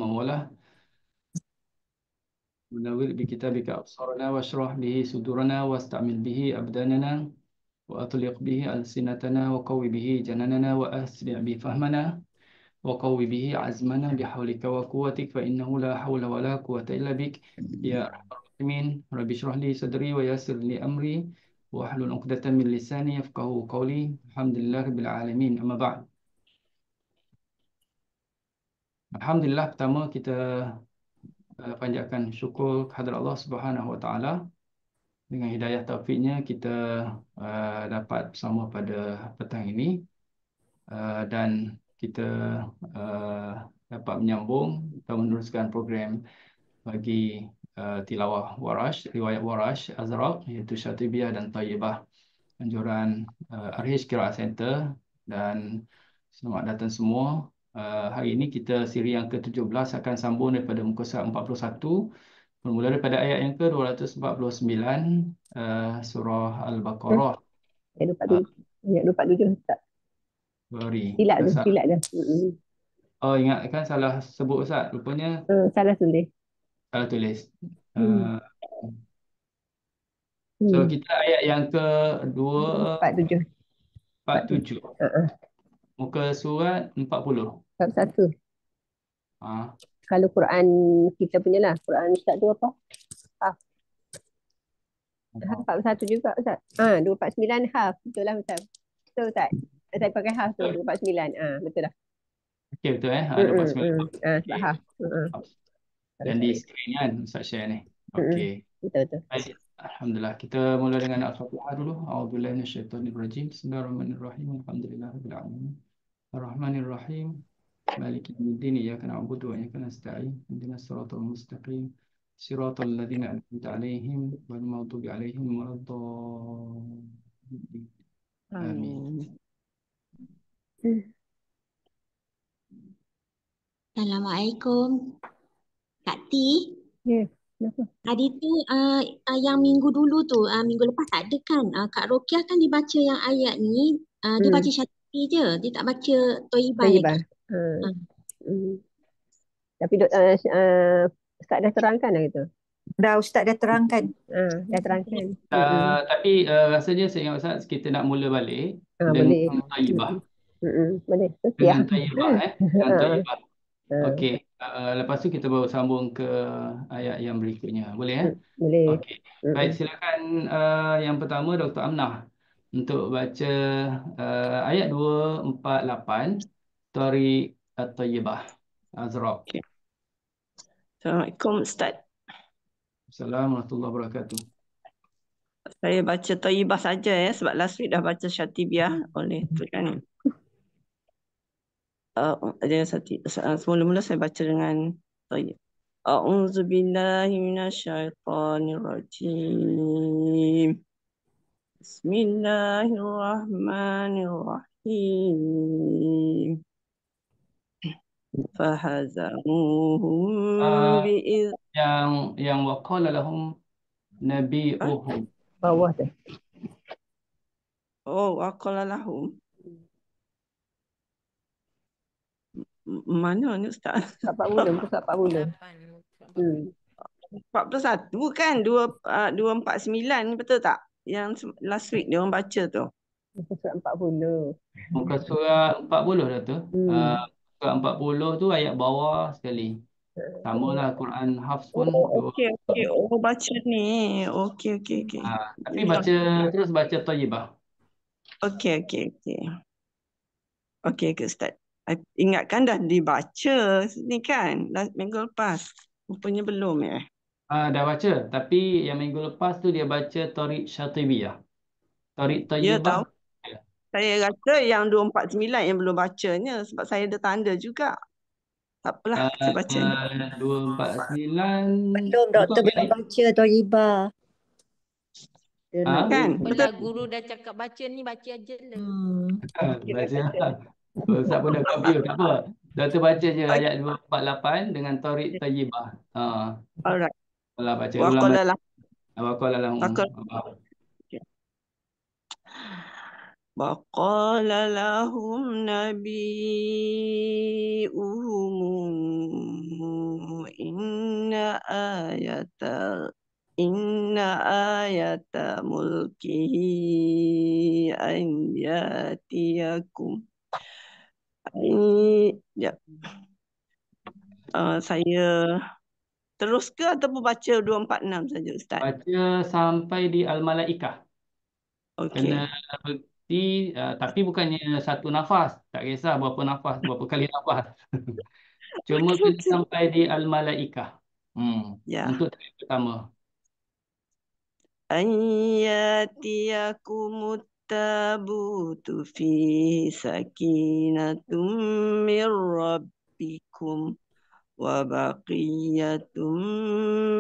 موله ونور بكتابك أبصارنا واشرح به صدورنا واستعمل به أبداننا وأطلق به ألسنتنا وقوي به جناننا وأسرع بفهمنا وقوي به عزمنا بحولك وقوتك فإنه لا حول ولا قوة إلا بك يا أرحم الراحمين رب اشرح لي صدري ويسر لي أمري واحلل عقدة من لساني يفقهوا قولي الحمد لله رب العالمين أما بعد. Alhamdulillah, pertama kita panjatkan syukur kehadrat Allah Subhanahu Wa Taala. Dengan hidayah taufiknya kita dapat bersama pada petang ini, dan kita uh, dapat menyambung atau meneruskan program bagi tilawah Warash, riwayat Warash Azraq, iaitu Syatibiyah dan Tayyibah, anjuran RH Qiraat Center. Dan selamat datang semua. Hari ini kita siri yang ke-17 akan sambung daripada muka surat 41, bermula daripada ayat yang ke-249, surah Al-Baqarah. Ayat Uh, 27. Ayat 27 Ustaz. sorry, Silap tu, salah. silap dah. Oh, ingat kan salah sebut Ustaz. Rupanya Salah tulis. salah tulis. Hmm. Uh, so Hmm. kita ayat yang ke-247, 47. 47. muka surat 40. Bab 1. Ah, Kalau Quran kita punya lah. Quran Ustaz tu apa? Haf. Haf 41 juga Ustaz. 249 haf. Betul lah Ustaz. Betul Ustaz. Saya pakai haf tu. 249. Betul lah. okey betul 249. Sebab Okey. haf. Kalau Dan di saya. skrin kan Ustaz share ni. Okey. Betul. Baik. Alhamdulillah. Kita mula dengan Al-Fatihah dulu. A'udzubillahi minasyaitonirrajim. Bismillahirrahmanirrahim. Alhamdulillahirabbil alamin. Ar-Rahmanir-Rahim. Maliki yaumiddin. Iyyaka na'budu wa iyyaka nasta'in. Ihdinas siratal mustaqim. Siratal ladzina an'amta 'alaihim ghairil maghdubi 'alaihim waladdallin. Amin. Assalamualaikum. Kak T, Ya. Kenapa? tadi tu yang minggu dulu tu, minggu lepas tak ada kan? Kak Rokiah kan dia baca yang ayat ni, dia baca Syatibi je. Dia tak baca Toibah Tayyibah. lagi. Tapi Ustaz dah terangkan dah gitu. Dah Ustaz dah terangkan. Dah terangkan. Tapi rasanya saya ingat Ustaz kita nak mula balik Boleh. dengan Tayyibah. Boleh. Dengan Tayyibah dengan Tayyibah. Ah. Okey. Lepas tu kita baru sambung ke ayat yang berikutnya. Boleh Boleh. Okey. Baik, silakan yang pertama Dr. Amnah untuk baca ayat 248 Tariq At-Tayyibah Azraq. Okay. Assalamualaikum Ustaz. Assalamualaikum warahmatullahi wabarakatuh. Saya baca Tayyibah saja ya, sebab last week dah baca Syatibiyah oleh tu kan. Mula-mula saya baca dengan Tayyib. A'udzubillahi minasyaitonirrajim. Bismillahirrahmanirrahim. Fahazamuhum bi'iz. Yang waqala lahum nabi'uhum. Bawah tu. Waqala lahum. Mana ni Ustaz? 40, muka 40. 41 kan? 249 betul tak? Yang last week dia orang baca tu. Muka surat 40. Muka surat 40 dah tu. Surat 40 tu ayat bawah sekali. Sama lah Quran Hafs pun. Okey. Baca ni. Okey. Tapi terus baca Tayyibah. Okey. Okey Ustaz. Ingatkan dah dibaca ni kan? Minggu lepas. Rupanya belum ya. Dah baca. Tapi yang minggu lepas tu dia baca Tariq Syatibiyah. Tariq Ya Tayyibah. tahu. Saya rasa yang 249 yang belum bacanya sebab saya ada tanda juga. Tak apalah, saya baca. 249. Belum, doktor belum baca Tayyibah. Kan? Betul. Guru dah cakap baca ni, baca aje lah. Baca. Ustaz pun dah confuse. Tak apa. Doktor baca je ayat 248 dengan Tariq Tayyibah. Alright. Baca. Waqala lahum. Waqala lahum. وقال لهم نبيؤهم ayata mulkihi an yatiyakum. Ya. Saya terus ke ataupun baca 246 saja Ustaz? Baca sampai di Al-Malaikah. Kena Okey. berhenti, tapi bukannya satu nafas. Tak kisah berapa nafas, berapa kali nafas. Cuma Okey, kena okey. sampai di Al-Malaikah. Ya. Untuk tadi pertama. An yatiyakumut tabutu fihi sakinatum min rabbikum wa baqiyatum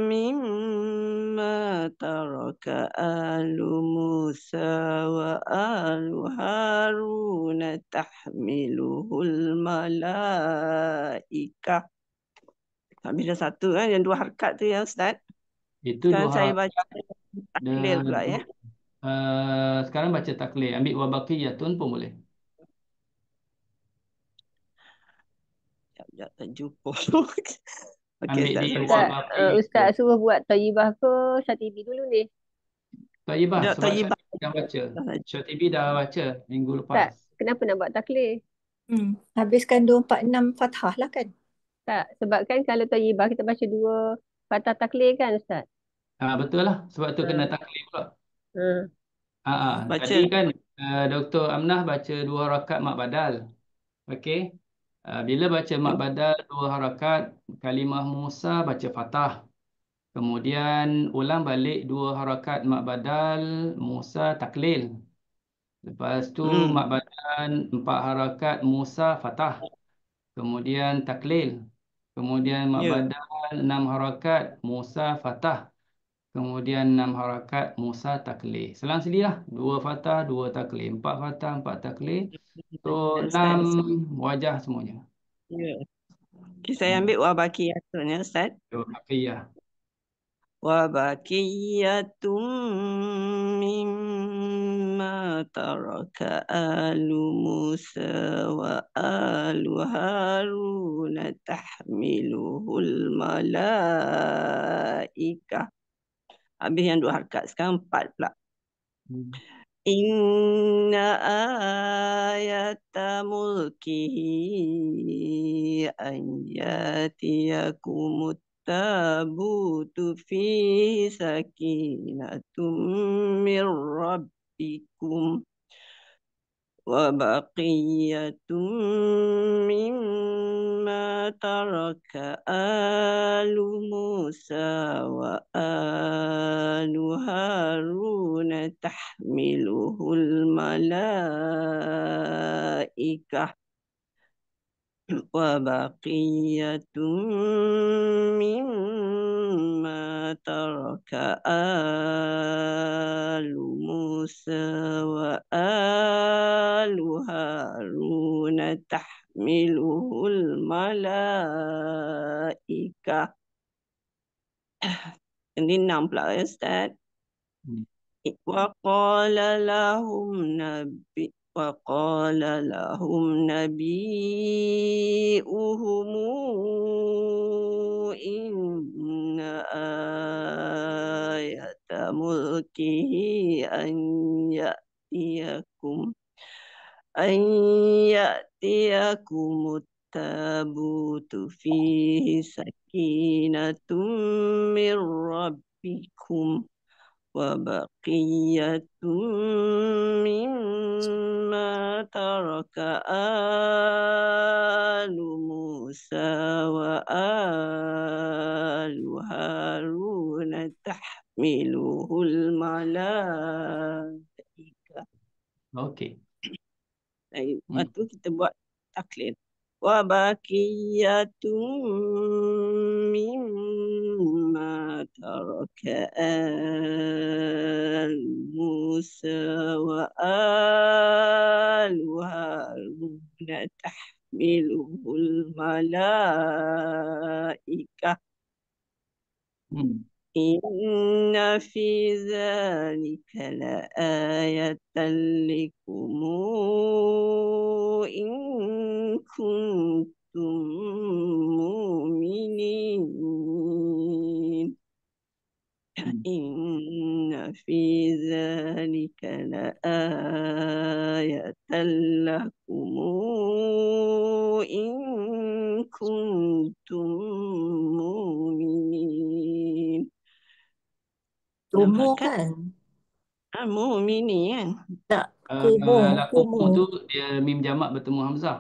mimma taraka alu Musa wa alu Haruna tahmiluhul malaikah. Habis dah satu kan, yang 2 harakat tu ya Ustaz. Itu Sekarang dua saya harakat. baca tahlil pula ya. Sekarang baca taklid. Ambil wabaqiyatun pun boleh. Sekejap, tak jumpa. Okey Ambil Ustaz, di sorry. Ustaz, wabaqiyatun. Ustaz suruh buat Thayyibah ke Syatibi dulu ni. Tayyibah, Sekejap, sebab Thayyibah. Syatibi dah baca. Syatibi dah baca minggu Tak, lepas. kenapa nak buat taklid? Habiskan 246 Fathah lah kan? Tak, sebab kan kalau Thayyibah kita baca 2 Fatah taklid kan Ustaz? Betul lah. Sebab tu kena Ha. taklid pula. Ha. Baca. Tadi kan Dr. Amnah baca 2 harakat mak badal. Okey. Bila baca mak badal 2 harakat, kalimah Musa baca Fatah. Kemudian ulang balik 2 harakat mak badal Musa taklil. Lepas tu mak badal 4 harakat Musa Fatah. Kemudian taklil. Kemudian mak Ya. badal 6 harakat Musa Fatah. Kemudian 6 harakat Musa taklil. Selang-seli lah. 2 Fatah, 2 taklil. 4 Fatah, 4 taklil. So Ustaz. 6 wajah semuanya. Ya. Okay, saya ambil wa baqiyatun ya Ustaz. Baqiyah. Wa baqiyatum mimma taraka alu Musa wa alu Haruna tahmiluhul malaikah. Habis yang 2 harakat, sekarang 4 pula. Inna ayata mulkihi an yatiyakumut tabutu fi sakinatum min rabbikum wa baqiyatum mimma taraka alu Musa wa alu Haruna tahmiluhul malaikah wa baqiyatum mimma taraka alu Musa wa alu Haruna tahmiluhul malaikah. Ini 6 pula ya Ustaz. وقال لهم نبيئهم إن آية ملكه أن يأتيكم التابوت فيه سكينة من ربكم وبقية مما ترك آل موسى وآل هارون تحمله الملائكة. Okey. Lepas tu kita buat taklid. وبقية مما ترك آل موسى وآل هارون تحمله الملائكة إن في ذلك لآية لكم إن كنتم مؤمنين. في ذلك لآية لكم إن كنتم مؤمنين. Tumu Nampak kan? kan? Mukminin kan? Tak, kumu, Lakum kumu. tu dia mim jamak bertemu hamzah.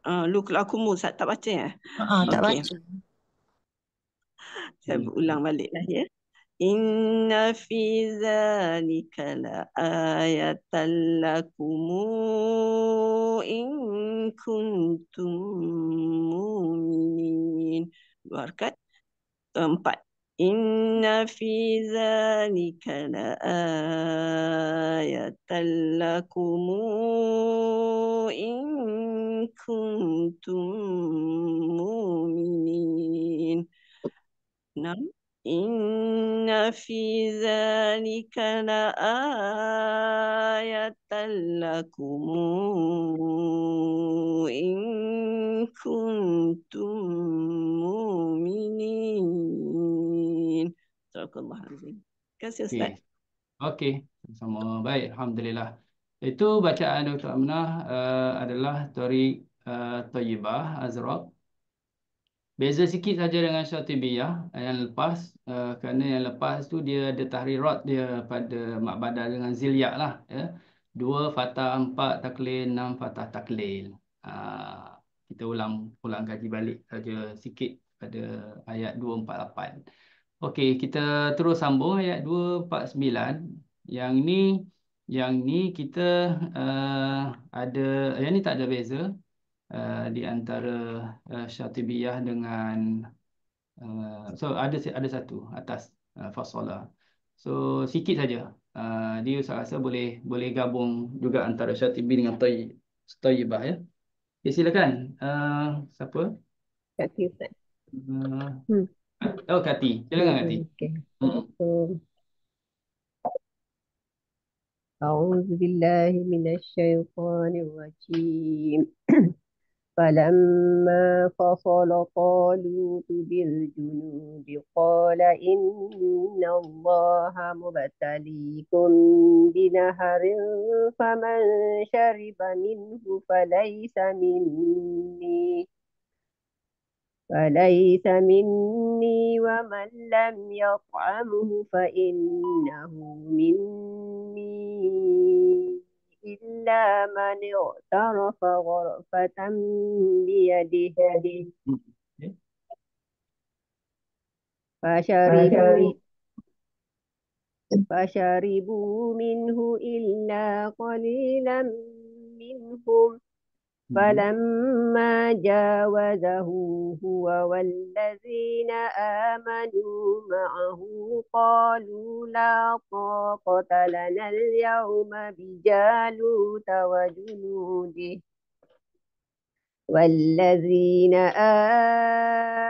Lakum tak baca ya? Tak Okey. baca. Saya ulang balik lah ya. Inna fi zalika la ayatan lakum in kuntum mu'minin. Dua harakat. Empat. Inna fi zalika la ayatan lakum in kuntum mu'minin. Enam. Inna fi zalika la ayatan lakum in kuntum mu'minin. Astagfirullahaladzim. Terima kasih Ustaz. Okey, sama baik, alhamdulillah. Itu bacaan Dr. Aminah adalah Tariq Thayyibah Azraq. Beza sikit saja dengan Syatibiyah yang lepas, kerana yang lepas tu dia ada tahrirat dia pada mak badal dengan zilyak lah, ya. 2 fathah, 4 taklil, 6 fathah taklil. Kita ulang kaji balik saja sikit pada ayat 248. Okey, kita terus sambung ayat 249. Yang ni kita ada, yang ni tak ada beza di antara Syatibiyah dengan so ada satu atas fasalah. So sikit saja. Dia saya rasa boleh gabung juga antara Syatibi dengan Thayyibah, ya. Okay, silakan. Siapa? Kati Ustaz. Uh, Kati. Silakan Kati. Okay. أعوذ بالله من الشيطان الرجيم. فلما فصل طالوت بالجنود قال إن الله مبتليكم بنهر فمن شرب منه فليس مني ومن لم يطعمه فإنه مني إلا من اغترف غرفة بيده فشربوا منه إلا قليلا منهم فلما جاوزه هو والذين آمنوا معه قالوا لا طاقة لنا اليوم بجالوت وجنوده والذين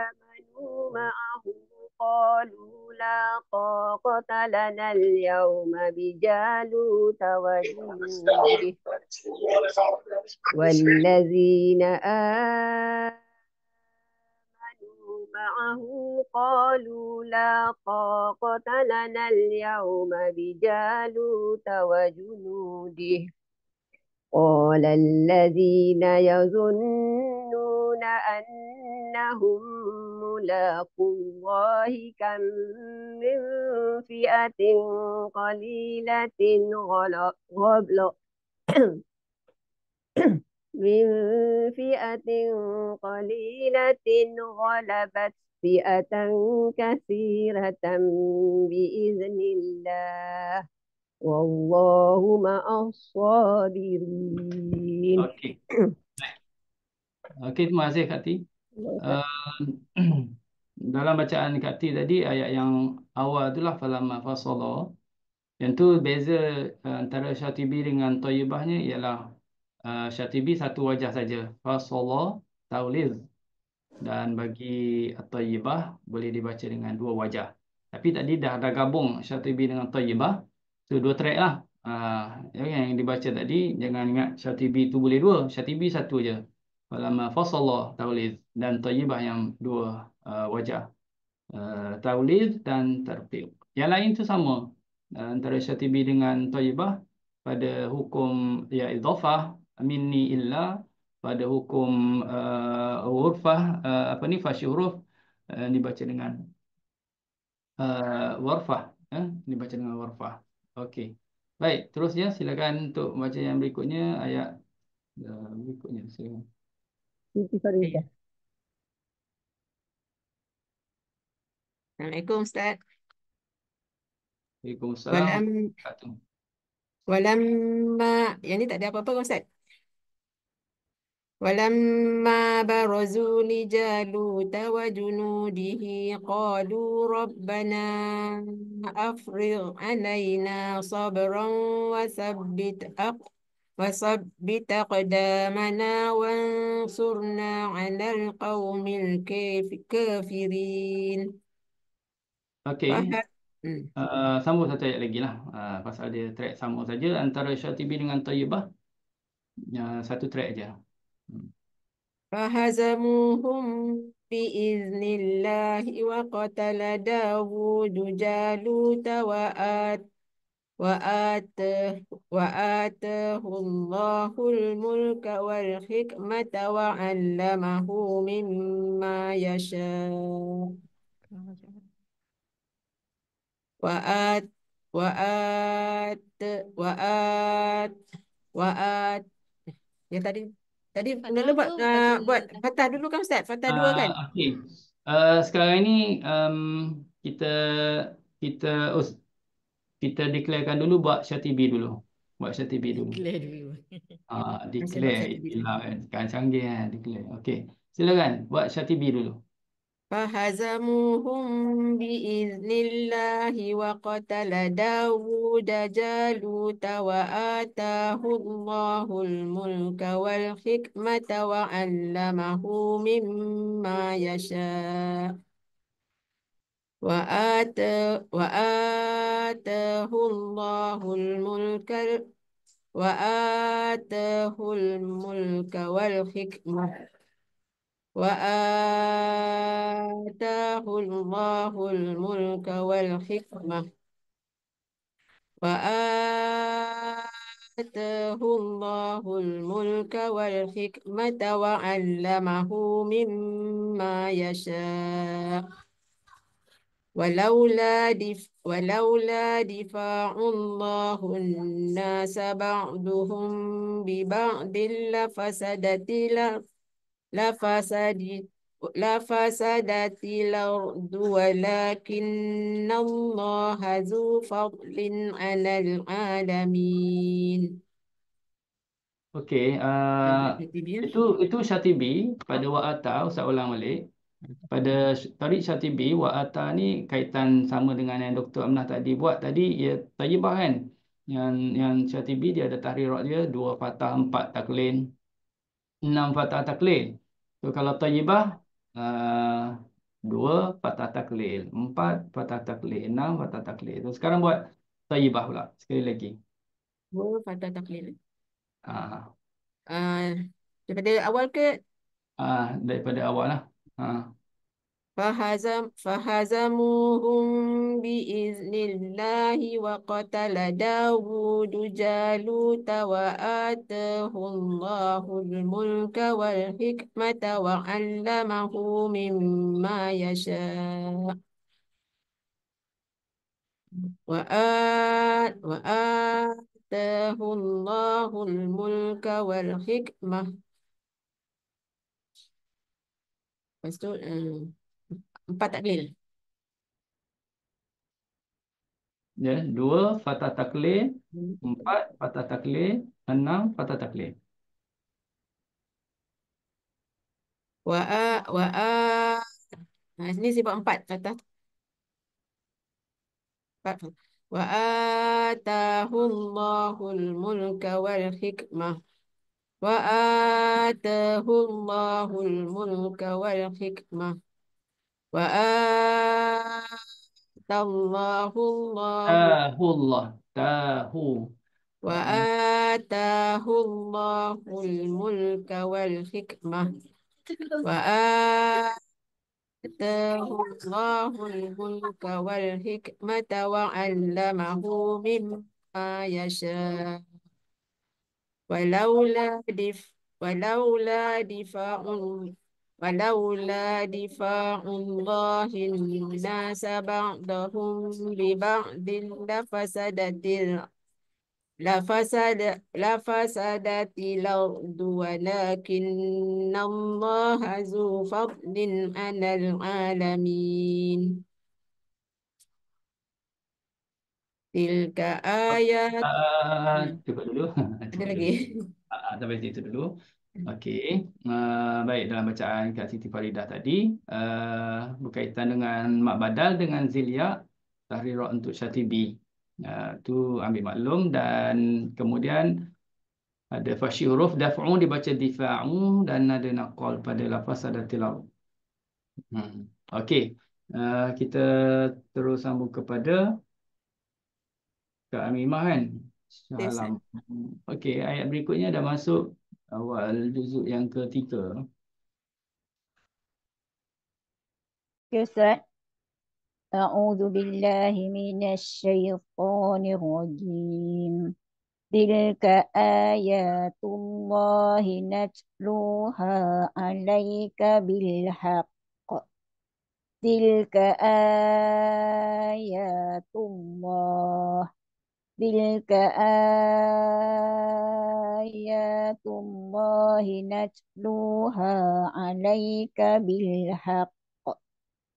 آمنوا معه قالوا لا طاقة لنا اليوم بجالوت وجنوده والذين آمنوا معه قالوا لا طاقة لنا اليوم بجالوت وجنوده قال الذين يظنون أنهم ملاقو الله كم من فئة قليلة غلبت فئة كثيرة بإذن الله والله مع الصابرين. Okey, terima kasih Kak Ti. Dalam bacaan Kak Ti tadi, ayat yang awal itulah falamma fasala. Yang tu beza antara Syatibi dengan Thayyibahnya ialah Syatibi satu wajah saja, fasala tauliz, dan bagi Thayyibah boleh dibaca dengan dua wajah. Tapi tadi dah gabung Syatibi dengan Thayyibah, so dua track lah. Yang dibaca tadi, jangan ingat Syatibi tu boleh dua, Syatibi satu je. Falamma fasala tauliz, dan Thayyibah yang dua wajah, tauliz dan tartiq. Yang lain tu sama. antara syatibi dengan thayyibah pada hukum ya idhafah minni illa, pada hukum urfah apa ni fasy huruf dibaca dengan warfah, dibaca dengan warfah. Okey. Baik, terusnya silakan untuk membaca yang berikutnya, ayat berikutnya silakan. Siti Farizah. Assalamualaikum Ustaz. Waalaikumsalam. Walam walamma yang ni tak ada apa-apa kan Ustaz? Walamma barazu li Jaluta wa junudihi qalu rabbana afrigh alaina sabran wasabbit aqdamana wansurna 'alal qaumil kafirin. Okey. Hmm. Sambung satu ayat lagi lah. Pasal dia track sama saja antara syatibi dengan thayyibah. Satu track aja. فهزموهم بإذن الله وقتل داود جالوت وآتاه الله الملك والحكمة وعلمه مما يشاء وآت وآت وآت وآت ya tadi mula buat buat fatah dulu kan Ustaz? Fatah dua kan? Okey. Sekarang ini kita kita oh, kita declarekan dulu buat syatibi dulu. Buat syatibi dulu. Declare dulu. Masih buat Declare syatibi dulu. istilah kan canggih declare. Okey. Silakan buat syatibi dulu. فهزموهم بإذن الله وقتل داود جالوت وآتاه الله الملك والحكمة وعلمه مما يشاء وآتاه الله الملك والحكمة وآتاه الله الملك والحكمة وآتاه الله الملك والحكمة وعلمه مما يشاء ولولا دفاع الله الناس بعضهم ببعض لفسدت لفسدت الأرض ولكن الله ذو فضل على العالمين. Okey, itu syatibi pada wa'ata. Ustaz ulang balik. Pada tarik syatibi wa'ata ni kaitan sama dengan yang Dr. Amnah tadi buat tadi, ya thayyibah kan. Yang syatibi dia ada tahrirat dia 2 fathah 4 taklin 6 fathah taklil. So kalau thayyibah 2 fathah taklil, 4 fathah taklil, 6 fathah taklil. So sekarang buat thayyibah pula sekali lagi. Fathah taklil. Ah, Daripada awal ke? Daripada awal lah. فهزموهم بإذن الله وقتل داود جالوت وآتاه الله الملك والحكمة وعلمه مما يشاء وآتاه الله الملك والحكمة. Lepas tu 4 taklil. Ya, 2 fathah taklil, 4 fathah taklil, 6 fathah taklil. Sini saya buat 4 fathah. وآتاه الله الملك والحكمة وآتاه الله الملك والحكمة وآتاه الله الملك والحكمة آتاه الله الملك والحكمة وعلمه مما يشاء ولولا دف ولولا دفاع ولولا دفاع الله الناس بعضهم ببعض لفسدت الأرض ولكن الله ذو فضل على العالمين تلك آيات Cukup dulu. ada Cukup dulu. lagi. Sampai situ dulu. Okey. Baik, dalam bacaan Kak Siti Faridah tadi, berkaitan dengan mak badal dengan Zilia, tahrirat untuk Syatibi. Tu ambil maklum, dan kemudian ada fasyi huruf daf'u dibaca difa'u, dan ada naqal pada lafaz ada tilaw. Okey. Kita terus sambung kepada Kak Amimah kan? Yes, Salam. Okey, ayat berikutnya dah masuk awal juzuk yang ketiga. Okay, Ustaz. أعوذ بالله من الشيطان الرجيم تلك آيات الله نتلوها عليك بالحق تلك آيات الله تلك آيات الله نتلوها عليك بالحق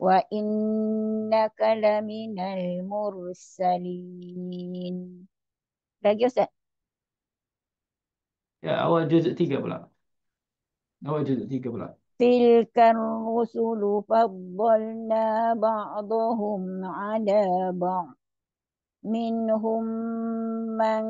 وإنك لمن المرسلين. Lagi Ustaz. Ya, awal juzuk tiga pula. Awal juzuk tiga pula. تلك الرسل فضلنا بعضهم على بعض منهم من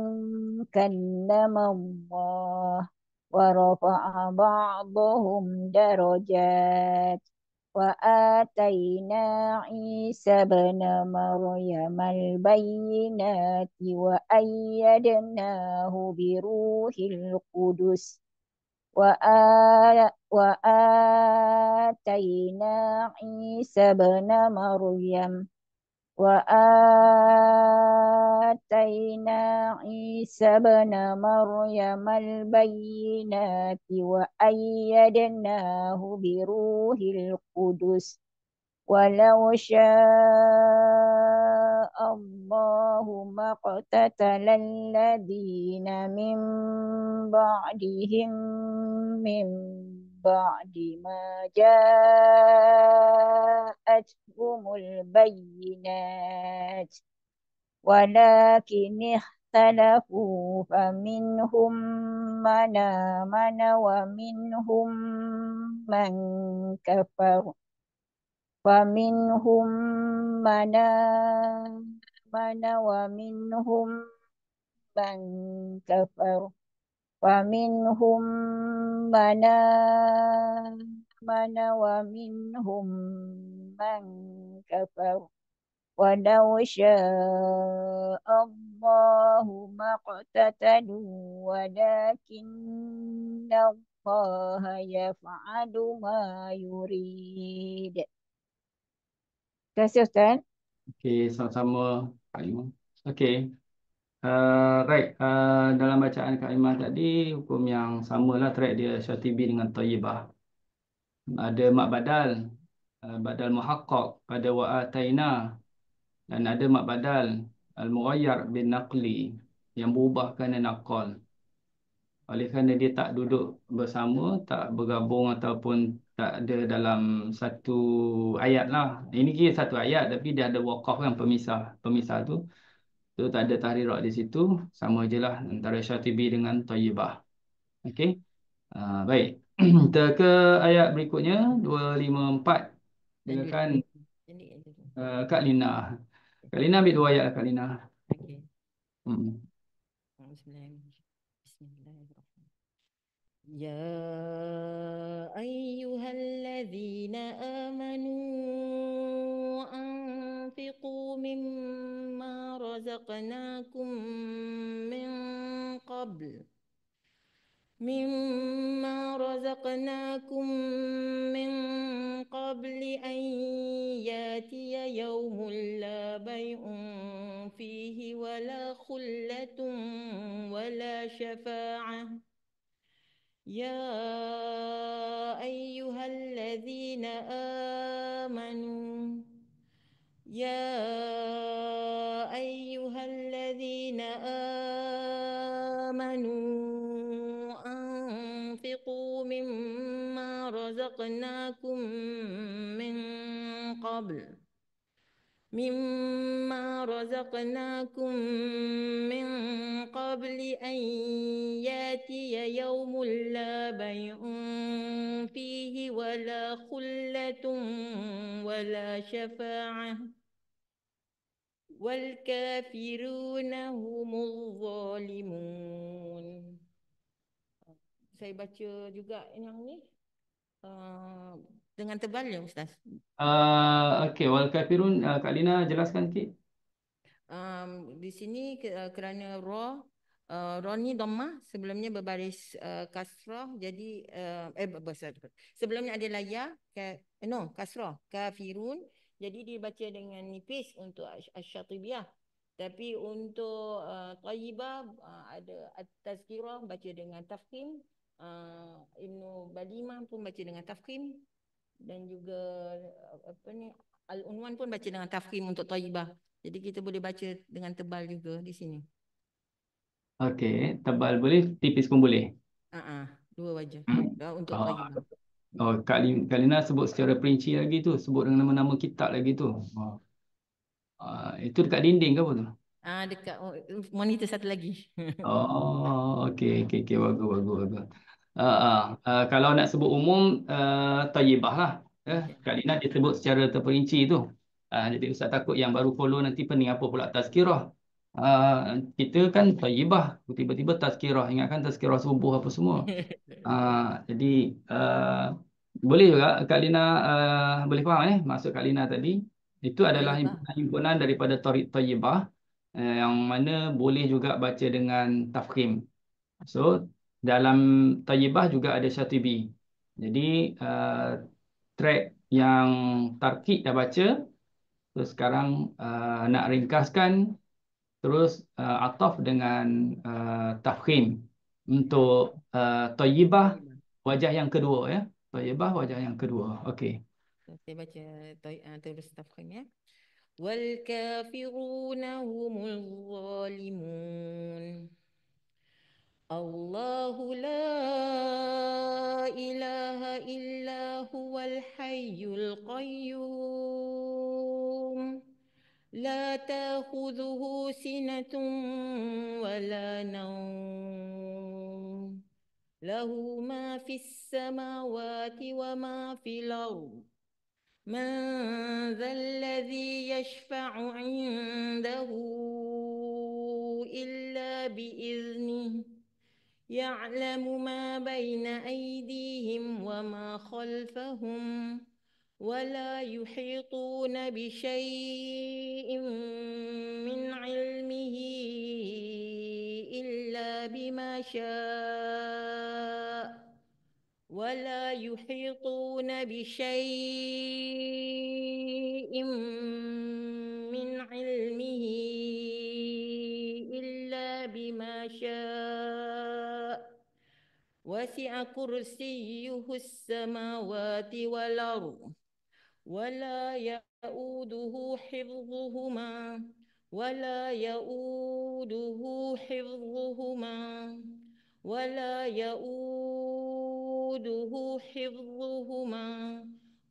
كلم الله ورفع بعضهم درجات وآتينا عيسى ابن مريم البينات وأيدناه بروح القدس وآتينا عيسى ابن مريم وآتينا عيسى ابن مريم البينات وأيدناه بروح القدس ولو شاء الله ما اقتتل الذين من بعدهم من بعد ما جاءتهم البينات ولكن اختلفوا فمنهم من آمن ومنهم من كفر فمنهم من آمن ومنهم من كفر ومنهم من آمن ومنهم من كفر ولو شاء الله ما اقتتلوا ولكن الله يفعل ما يريد. Terima kasih Ustaz. Okey, sama-sama Kak Imam. Okey. Right. Dalam bacaan Kak Imam tadi, hukum yang samalah track dia Syatibi dengan Thayyibah. Ada mak badal, badal muhaqqaq pada wa'ataina, dan ada mak badal al-mughayyar bin naqli yang berubah kerana naqal. Oleh kerana dia tak duduk bersama, tak bergabung ataupun tak ada dalam satu ayat lah. Ini kira satu ayat tapi dia ada waqaf kan, pemisah. Pemisah tu tak ada tahrirat di situ. Sama je lah antara Syatibi dengan Thayyibah. Okey. Baik. Kita ke ayat berikutnya 254. Silakan Kak Lina. Kak Lina ambil dua ayat lah Kak Lina. Okey. Hmm. Bismillahirrahmanirrahim. Ya ayyuhalladzina amanu anfiqu mimma razaqnakum min qabl مما رزقناكم من قبل قبل أن يأتي يوم لا بيع فيه ولا خلة ولا شفاعة يا أيها الذين آمنوا يا أيها الذين آمنوا أنفقوا مما رزقناكم من قبل أن يأتي يوم لا بيع فيه ولا خلة ولا شفاعة والكافرون هم الظالمون. Saya baca juga yang ni dengan tebal ya Ustaz. Okey, wal kafirun, Kak Lina jelaskan sikit. Di sini kerana ra ni dhammah, sebelumnya berbaris kasrah, jadi sebelumnya ada layar kasrah kafirun, jadi dibaca dengan nipis untuk asy-syatibiyah. Tapi untuk thayyibah ada at-tazkirah baca dengan tafkhim, Ibnu Balimah pun baca dengan tafkhim, dan juga Al-Unwan pun baca dengan tafkhim untuk thayyibah. Jadi kita boleh baca dengan tebal juga di sini. Okey, tebal boleh, tipis pun boleh. Dua wajah untuk Oh, thayyibah. Kak Lina sebut secara perinci lagi tu, sebut dengan nama-nama kitab lagi tu. Itu dekat dinding ke apa tu? Dekat monitor satu lagi. Okey, bagus. Kalau nak sebut umum, thayyibah lah. Kak Lina dia sebut secara terperinci tu. Jadi Ustaz takut yang baru follow nanti pening apa pula tazkirah. Kita kan thayyibah, tiba-tiba tazkirah, ingatkan tazkirah subuh apa semua. Jadi boleh juga Kak Lina boleh faham maksud Kak Lina tadi. Itu adalah himpunan daripada thayyibah, yang mana boleh juga baca dengan tafkhim. So dalam thayyibah juga ada syatibi. Jadi track yang tarkib dah baca, terus sekarang nak ringkaskan, terus ataf dengan tafkhim untuk thayyibah wajah yang kedua ya. Thayyibah wajah yang kedua. Okey. Saya baca terus tafkhim ya. Wal kafiruna humul zalimun. Allahu la ilaha illa huwal hayyul qayyum. La ta'khudhuhu sinatun wa la nawm. Lahu ma fis samawati wa ma fil ardh. من ذا الذي يشفع عنده إلا بإذنه يعلم ما بين أيديهم وما خلفهم ولا يحيطون بشيء من علمه إلا بما شاء ولا يحيطون بشيء من علمه إلا بما شاء وسع كرسيه السماوات والأرض ولا يؤوده حفظهما ولا يؤوده حفظهما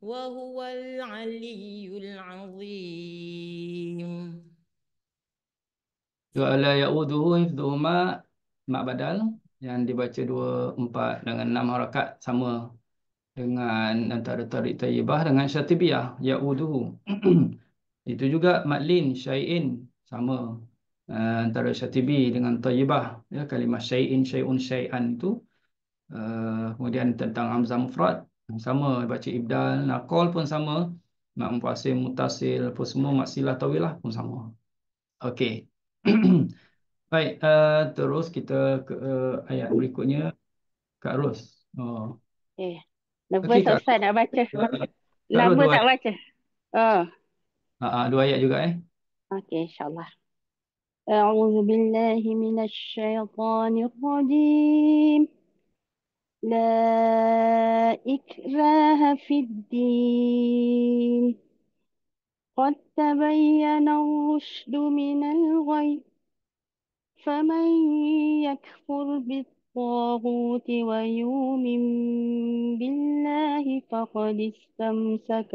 وهو العلي العظيم. Wala ya'uduhu hifdhuhuma, mak badal yang dibaca 2, 4 dengan 6 harakat sama dengan antara tarik thayyibah dengan syatibiyah ya'uduhu. Itu juga madlin syai'in sama antara syatibi dengan thayyibah ya, kalimah syai'in, syai'un, syai'an itu. Kemudian tentang hamzah mufrad sama, baca ibdal, naqal pun sama, mak mufasil, mutasil apa semua, mak silah tawilah pun sama. Okey. Baik, terus kita ke ayat berikutnya. Kak Ros. Nervous Kak. Ustaz nak baca. Kak Ros Lama dua tak ayat. baca. Oh, Dua ayat juga okey, insyaAllah. أعوذ بالله من الشيطان الرجيم لا إكراه في الدين قد تبين الرشد من الغي فمن يكفر بالطاغوت ويؤمن بالله فقد استمسك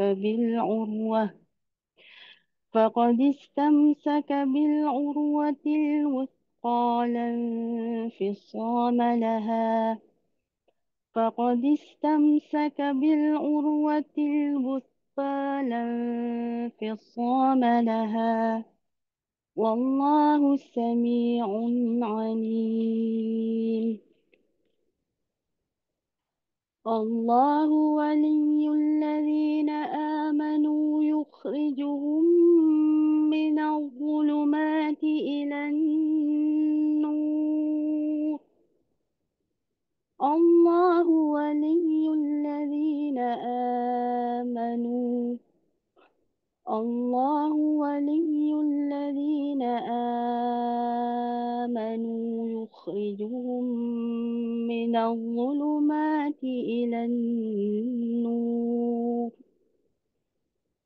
بالعروة الوثقى لا انفصام لها فقد استمسك بالعروة الوثقى لا انفصام لها والله سميع عليم الله ولي الذين آمنوا يخرجهم من الظلمات إلى النور الله ولي الذين آمنوا الله ولي الذين آمنوا يخرجهم من الظلمات إلى النور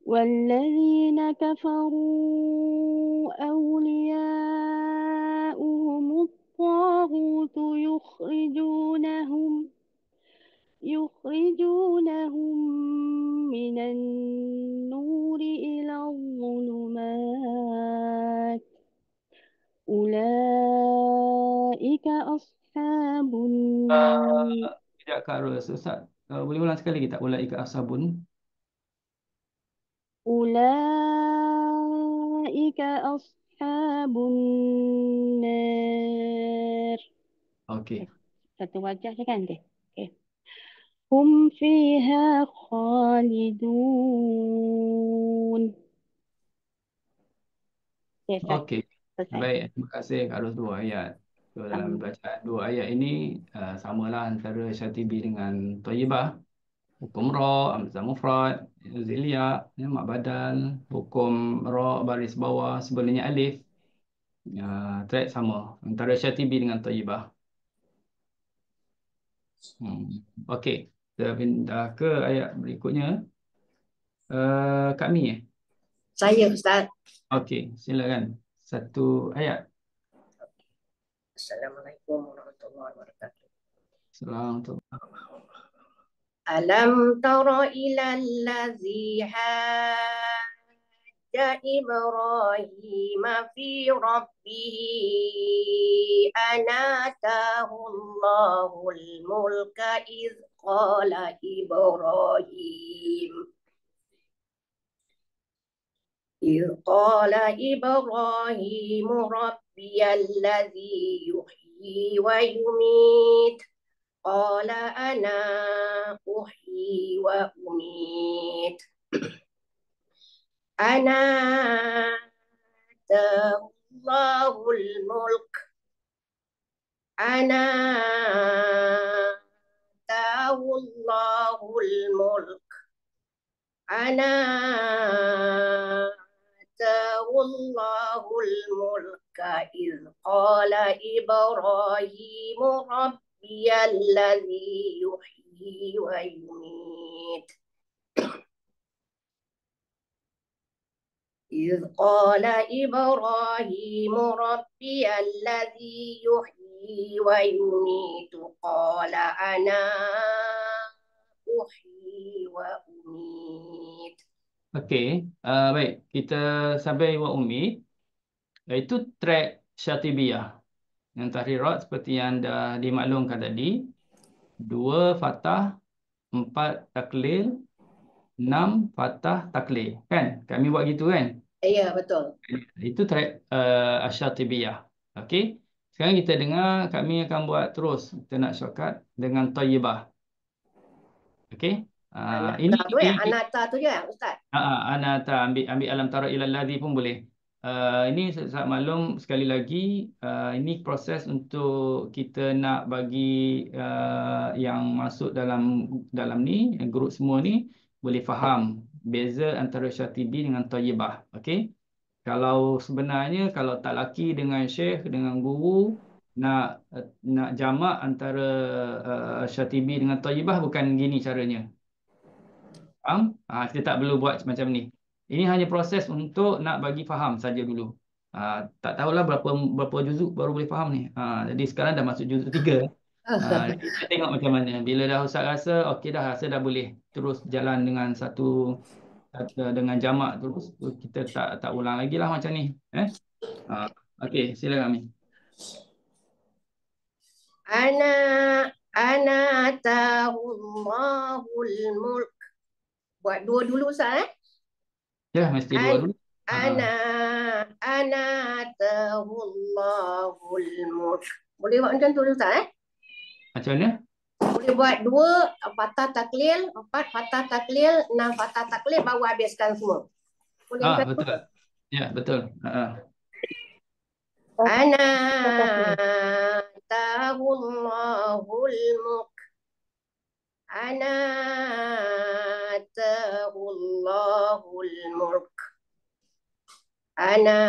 والذين كفروا أولياؤهم الطاغوت يخرجونهم من النور إلى الظلمات أولئك أصحاب النار Sekejap Kak Ros. Ustaz, boleh ulang sekali lagi tak? Ulaika ashabun. أولئك أصحاب النار Okey. satu wajah je kan dia. Okay. هم فيها خالدون. Okay, Okey. selesai. Baik, terima kasih Kak Ros dua ayat. So, dalam bacaan dua ayat ini samalah antara Syatibi dengan Thayyibah. Hukum ra, hamzah mufrad, zilia, mak badal, hukum ra baris bawah sebelumnya alif. Track sama antara Syatibi dengan Thayyibah. Okey, kita pindah ke ayat berikutnya. Kak Mi Saya Ustaz. Okey, silakan. Satu ayat. Assalamualaikum warahmatullahi wabarakatuh. Selamat. Alam tara ilal ladzi hajja Ibrahim fi rabbih anatahu Allahul mulka iz qala Ibrahim ربي الذي يحيي ويميت قال أنا أحيي وأميت أنا آتاه الله الملك أنا آتاه الله الملك أنا آتاه الله الملك إذ قال إبراهيم ربي الذي يحيي ويميت إذ قال إبراهيم ربي الذي يحيي ويميت قال أنا أحيي وأميت. Okey, baik. Kita sampai wa umi. Itu track Syatibiyah. Yang tahrirat seperti yang dah dimaklumkan tadi. 2 fathah, 4 taklil, 6 fathah taklil. Kan? Kami buat gitu kan? Ya, betul. Itu track Asyatibiyah. Okey. Sekarang kita dengar, kami akan buat terus. Kita nak shortcut dengan Thayyibah. Okey. Ini Anata tu ya, anata tu je Ustaz. Anata ambil alam tara ilal ladzi pun boleh. Ini saya maklum sekali lagi ini proses untuk kita nak bagi yang masuk dalam ni grup semua ni boleh faham beza antara Syatibi dengan Thayyibah. Okey. Kalau sebenarnya kalau tak laki dengan syekh dengan guru nak jamak antara Syatibi dengan Thayyibah bukan gini caranya. Faham? Kita tak perlu buat macam ni. Ini hanya proses untuk nak bagi faham saja dulu. Tak tahulah berapa juzuk baru boleh faham ni. Jadi sekarang dah masuk juzuk 3. Jadi kita tengok macam mana. Bila dah Ustaz rasa okey dah, rasa dah boleh terus jalan dengan dengan jamak terus, kita tak ulang lagi lah macam ni. Okey, silakan Amin. Ana atahul mulk. Buat dua dulu Ustaz Ya, mesti dua dulu. Ana atahul mulk. Boleh buat macam tu Ustaz Macam mana? Boleh buat 2 fathah taklil, 4 fathah taklil, 6 fathah taklil, baru habiskan semua. Boleh macam tu? Betul. Ya, betul. Ana tahullahul mulk. Ana tahullahul mulk. Ana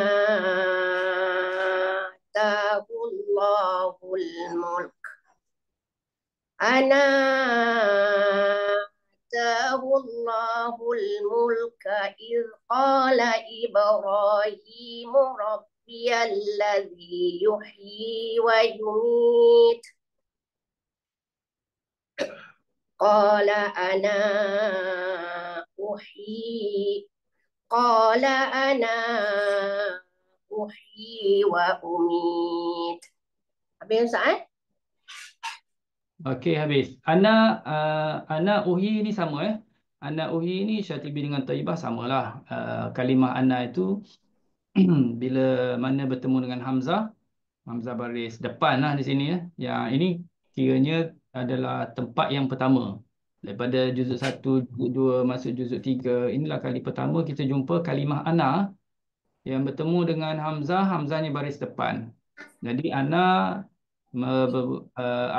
tahullahul mulk. Ana tahullahul mulka idh qala Ibrahimu rabbiyalladzi yuhyi wa yumit. Qala ana uhyi. Qala ana uhyi wa umit. Habis Ustaz? Okey, habis. Ana uhi ni sama Ana uhi ni Syatibi dengan Thayyibah samalah. Kalimah ana itu bila mana bertemu dengan Hamzah baris depan lah di sini Yang ini kiranya adalah tempat yang pertama. Daripada juzuk 1, juzuk 2 masuk juzuk 3. Inilah kali pertama kita jumpa kalimah ana yang bertemu dengan Hamzahnya baris depan. Jadi ana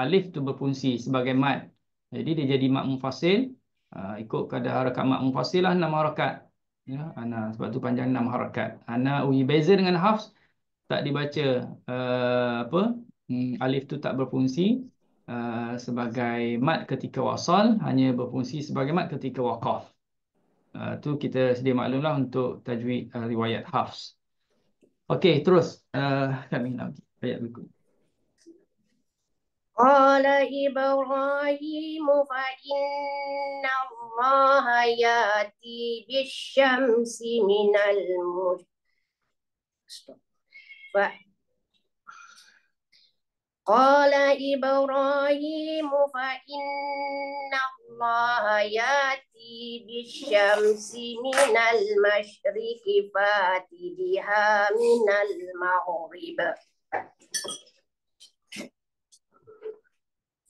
alif tu berfungsi sebagai mad. Jadi dia jadi mak munfasil. Ikut kadar harakat mak munfasil lah 6 harakat. Ya, ana sebab tu panjang 6 harakat. Ana uhi beza dengan hafs tak dibaca alif tu tak berfungsi sebagai mad ketika wasal, hanya berfungsi sebagai mad ketika waqaf. Tu kita sedia maklumlah untuk tajwid riwayat hafs. Okey, terus kami nak ayat berikut. Qala Ibrahimu fa inna Allaha yati bisyamsi minal Qala Ibrahimu fa inna Allaha yati bisyamsi minal masyriqi fati biha minal maghrib.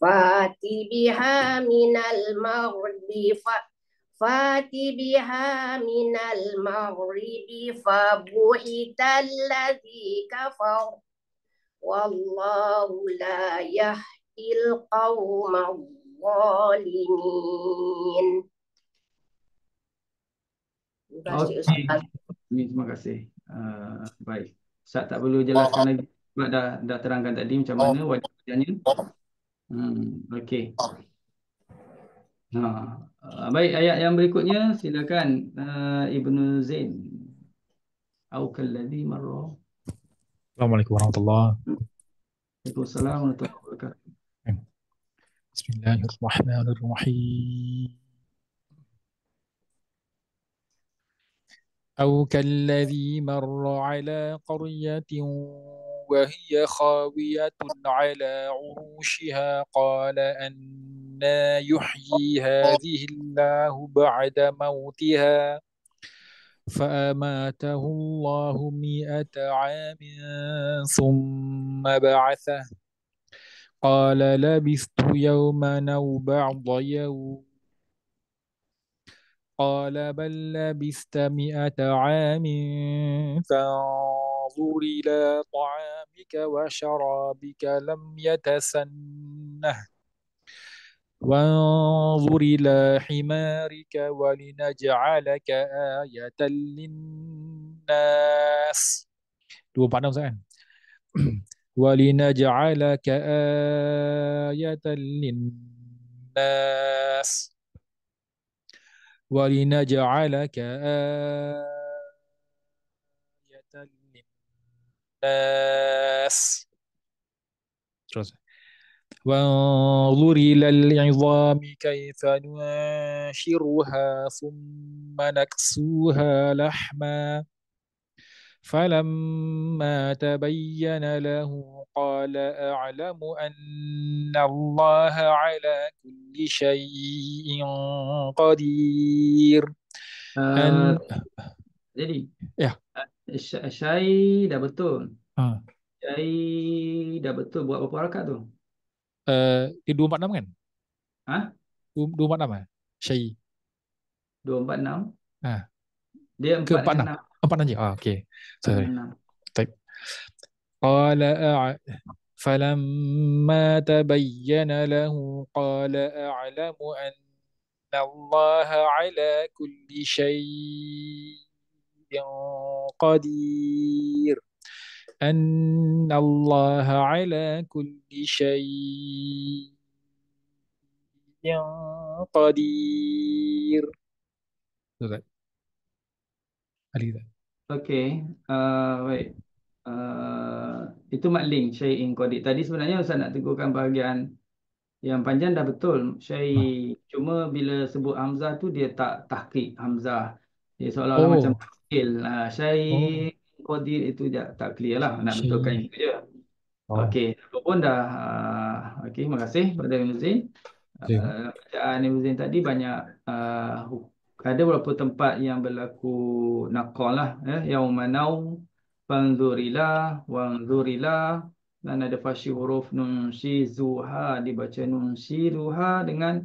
Fati biha minal maghribi Fati biha minal maghribi Fabuhital ladzi kafar Wallahu la yahdil qawmal zalimin. Okey. Terima kasih. Baik. Ustaz tak perlu jelaskan lagi sebab dah terangkan tadi macam mana wajibnya. Okey. Baik, ayat yang berikutnya silakan Ibnu Zain. Au kalladzi marra. Assalamualaikum warahmatullahi Waalaikumsalam warahmatullahi wabarakatuh. Bismillahirrahmanirrahim. أو كالذي مر على قرية وهي خاوية على عروشها قال أنى يحيي هذه الله بعد موتها فأماته الله 100 عام ثم بعثه قال لبثت يوما أو بعض يوم قال بل لبثت 100 عام فانظر إلى طعامك وشرابك لم يتسنه وانظر إلى حمارك ولنجعلك آية للناس. 24 Ustaz kan? ولنجعلك آية للناس ولنجعلك آية للناس. Terus. وانظر إلى العظام كيف ننشرها ثم نكسوها لحما فلما تبين له قال أعلم أن الله على كل شيء قدير. Uh, أن jadi ya Syai dah betul. ah, Syai dah betul buat berapa rakaat tu? di 246 kan? Ha? 246 kan? Syai. 246. Ah, Dia ke 4 dengan 46? 46 je. Ah, okey. 6. 4 Sorry. dengan 6. Baik. قال فلما تبين له قال أعلم أن الله على كل شيء قدير. أن الله على كل شيء قدير. Betul. Ali tak? Okey. Baik. Itu makling syai'in qadir. Tadi sebenarnya Ustaz nak tegurkan bahagian yang panjang dah betul. Syai cuma bila sebut hamzah tu dia tak tahqiq hamzah. Dia seolah-olah macam Oh, skill. Syai oh, qadir itu tak clear lah. Nak betulkan Syai. itu je. Oh, Okey, apa pun dah. Okey, terima kasih kepada Ibn Zain. okay. Bacaan Ibn Zain tadi banyak ada beberapa tempat yang berlaku naqal lah, yang manau fanzurilah wanzurilah, dan ada fasyi huruf nun shizuha dibaca nun shiruha dengan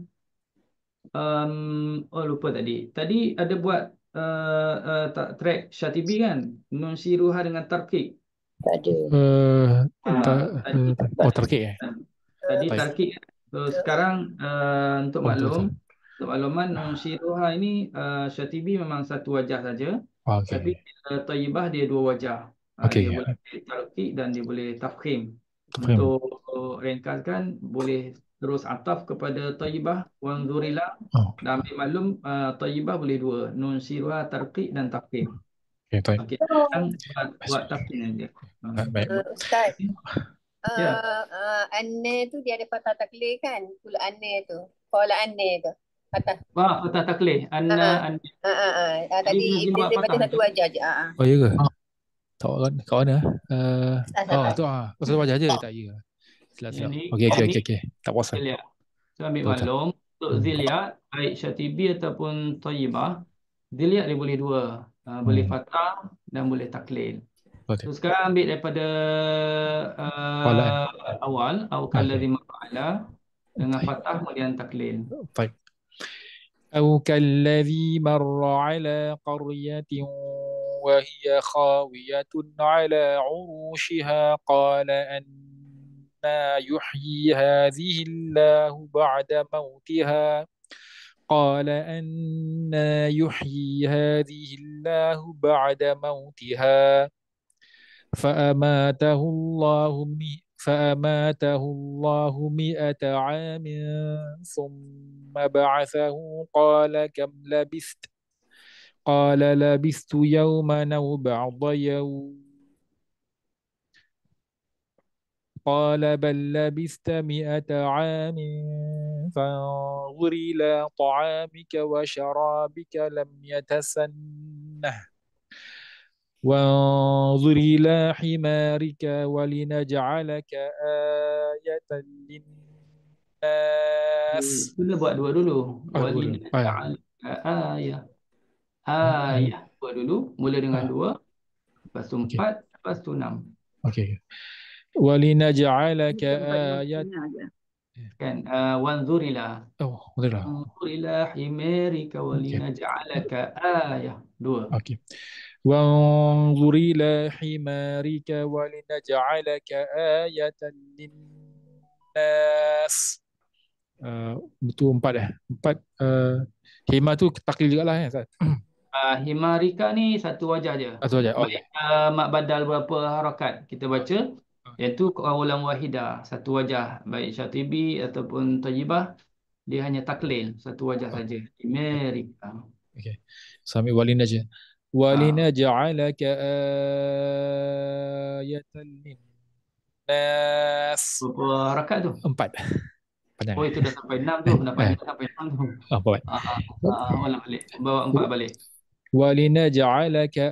lupa tadi ada buat track Syatibi kan, nun shiruha dengan tarkik. Tak ada. Tadi Oh, terkek Tadi Baik. tarkik. So sekarang untuk Oh, betul. makluman nun syiruha ini Syatibi memang satu wajah saja, Oh, tapi okay. Thayyibah dia dua wajah. Okay. Dia boleh tarkik dan dia boleh tafkhim. Faham. Untuk ringkaskan, boleh terus ataf kepada Thayyibah wanzurilah, Oh, dan ambil maklum Thayyibah boleh dua, nun syiruha tarkik dan tafkhim. okay, baik. Okey, sekarang buat tafkhim saja. Baik. Ustaz, Ya. anne tu dia ada patah taklid kan? Kul anne tu. Qala anne tu. Patah. Fatah taklih. Anna. Tadi Ibn Azim Ibn buat Zain baca patah satu je. wajah je. Oh, ya ke? Kat mana? Satu. Tu satu wajah je. Tak, ya. Silap. Ini Okay. Tak puasa. Ziliat. So ambil Betul. maklum untuk Ziliat, baik Syatibi ataupun Thayyibah, Ziliat dia boleh dua. Boleh fathah dan boleh taklil. Betul. So sekarang ambil daripada awal au kalladzi maqala dengan fathah kemudian taklil. Baik. أو كالذي مر على قرية وهي خاوية على عروشها قال أنى يحيي هذه الله بعد موتها قال أنى يحيي هذه الله بعد موتها فأماته الله 100 عام ثم بعثه قال كم لبثت قال لبثت يوما أو بعض يوم قال بل لبثت 100 عام فانظر إلى طعامك وشرابك لم يتسنه وانظر إلى حمارك ولنجعلك آية للناس. Kita buat dua dulu. Dua. Ayah. Ayah. Buat dulu. Mula dengan 2. Lepas tu 4. Lepas tu 6. Okay. ولنجعلك آية. Kan. Wanzurilah. Oh, betul lah. Wanzurilah himarika walinaj'alaka ayah. 2. Okay. وانظر إلى حمارك ولنجعلك آية للناس. Betul 4 dah. 4 Hima tu taklil jugalah kan Ustaz? Himarika ni satu wajah je. Satu aja. Oh, Baik, mat badal berapa harakat kita baca, iaitu qawlan wahida, satu wajah. Baik Syatibi ataupun Thayyibah, dia hanya taklil, satu wajah saja. Himarika. okey. Sami walin aja. Walinaj'alaka ayatan linnas. Berapa harakat tu? 4. Panjang. Oh, itu dah sampai 6 tu. Dah panjang sampai 6 tu. Empat. Ulang balik. Bawa 4 balik. Walinaj'alaka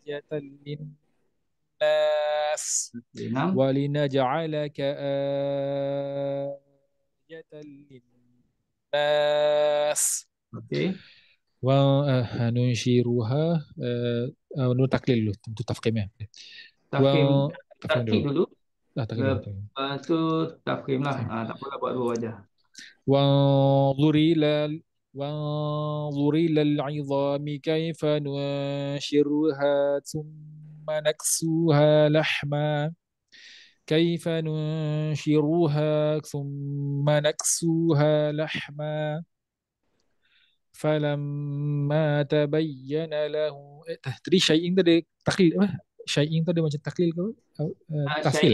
ayatan linnas. 6. Walinaj'alaka ayatan linnas. Okey. Wa nunshiruha nun taklil dulu tentu tafkhimnya. Tafkhim. Tafkhim Tarkib dulu. dulu. Tafkhim dulu. Lepas tu tafkhim lah. Tak apalah buat dua wajah. وانظر إلى العظام كيف ننشرها ثم نكسوها لحما كيف ننشرها ثم نكسوها لحما فلما تبين له tadi syai'in tadi taklil apa? Syai'in tadi macam taklil ke? Tasfil.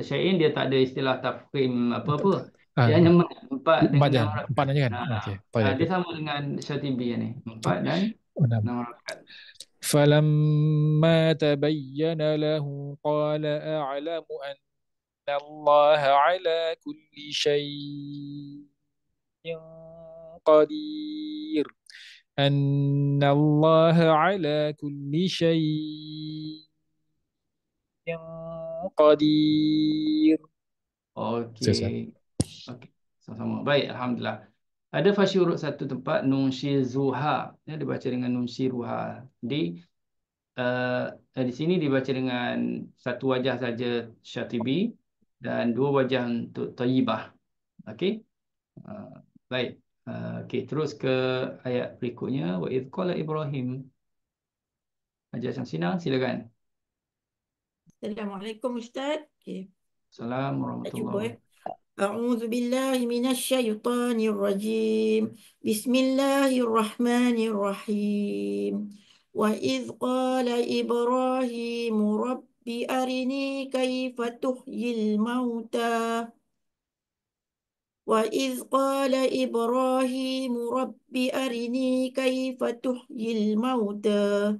Syai'in dia tak ada istilah tafkhim apa-apa. Dia hanya 4 dengan 6 harakat. 4 aja kan? Okey. Dia sama dengan Syatibi ni. 4 dan 6 harakat. فلما تبين له قال أعلم أن الله على كل شيء قدير أن الله على كل شيء قدير. Okey. Okey. Sama-sama. Baik, alhamdulillah. Ada fasyurut satu tempat nunshizuha. Ya, dibaca dengan nunshiruha. Di sini dibaca dengan satu wajah saja Syatibi dan dua wajah untuk Thayyibah. Okey. Baik. Okey, terus ke ayat berikutnya. Wa idh qala Ibrahim. Haji Syamsina, silakan. Assalamualaikum Ustaz. Okay. Assalamualaikum Tak cuba warahmatullahi أعوذ بالله من الشيطان الرجيم بسم الله الرحمن الرحيم وإذ قال إبراهيم رب أرني كيف تحيي الموتى وإذ قال إبراهيم رب أرني كيف تحيي الموتى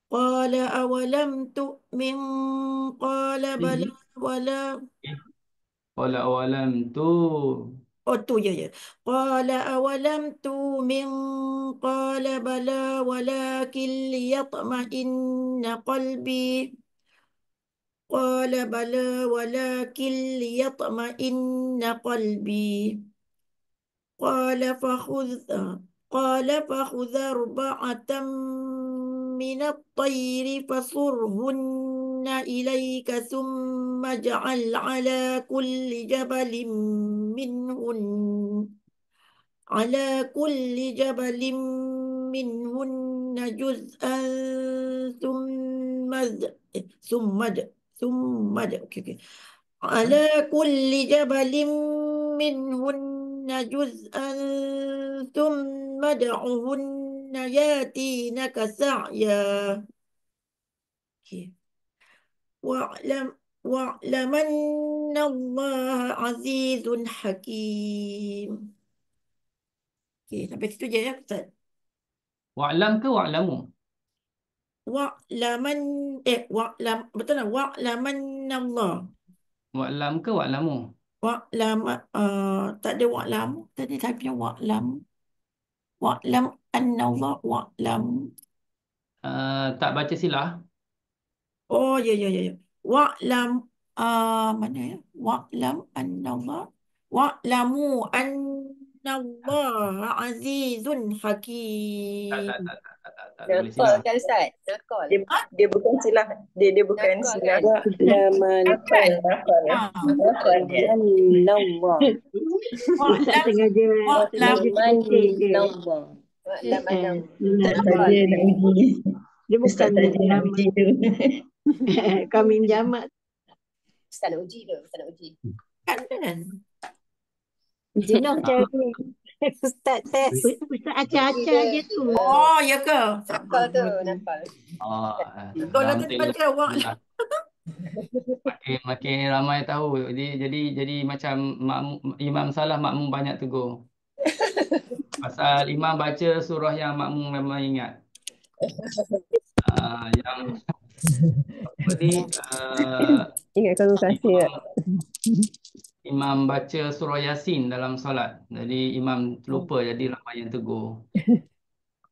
قال أولم تؤمن قال بلى ولا Qala awalam tu. Oh tu je. Qala awalam tu'min qala bala walakin liyatma'inna qalbi. Qala bala walakin liyatma'inna qalbi. قال فخذ أربعة من الطير فصرهن إليك ثم اجعل على كل جبل منهن جزءا أوكي. على كل جبل منهن جزءا ثم ادعهن ياتينك سعيا واعلم أن الله عزيز حكيم. Okay, sampai situ je ya Ustaz. Wa'lam ke wa'lamu? Betul tak? Wa'laman Allah. Wa'lam ke wa'lamu? Tak ada wa'lam. Tadi saya punya wa'lam. Wa'lam anna Allah wa'lam. Tak baca silah. Oh ya. Wa'lam mana ya? Wa'lam anna Allah. Wa'lamu anna Allah azizun hakim. Tak boleh Nakal silah. kan Ustaz? Nakal. Dia bukan silah. Dia bukan Nakal silah. kan? Nakal. Nakal dia. Allah. Dia bukan uji tu. Kami jamak. Ustaz nak uji ke? Ustaz nak uji. Kan? Jenuh cari Ustaz teks. Ustaz acah-acah je tu. Oh, ya ke? Nafal tu, Sabar. nafal. Betul lah tu Alhamdulillah. baca awak. Makin ramai tahu. Jadi macam imam salah, makmum banyak tegur. Pasal imam baca surah yang makmum memang ingat. Yang apa ni? Ingatkan aku kasih tak? Imam baca surah Yasin dalam solat. Jadi imam lupa, jadi ramai yang tegur.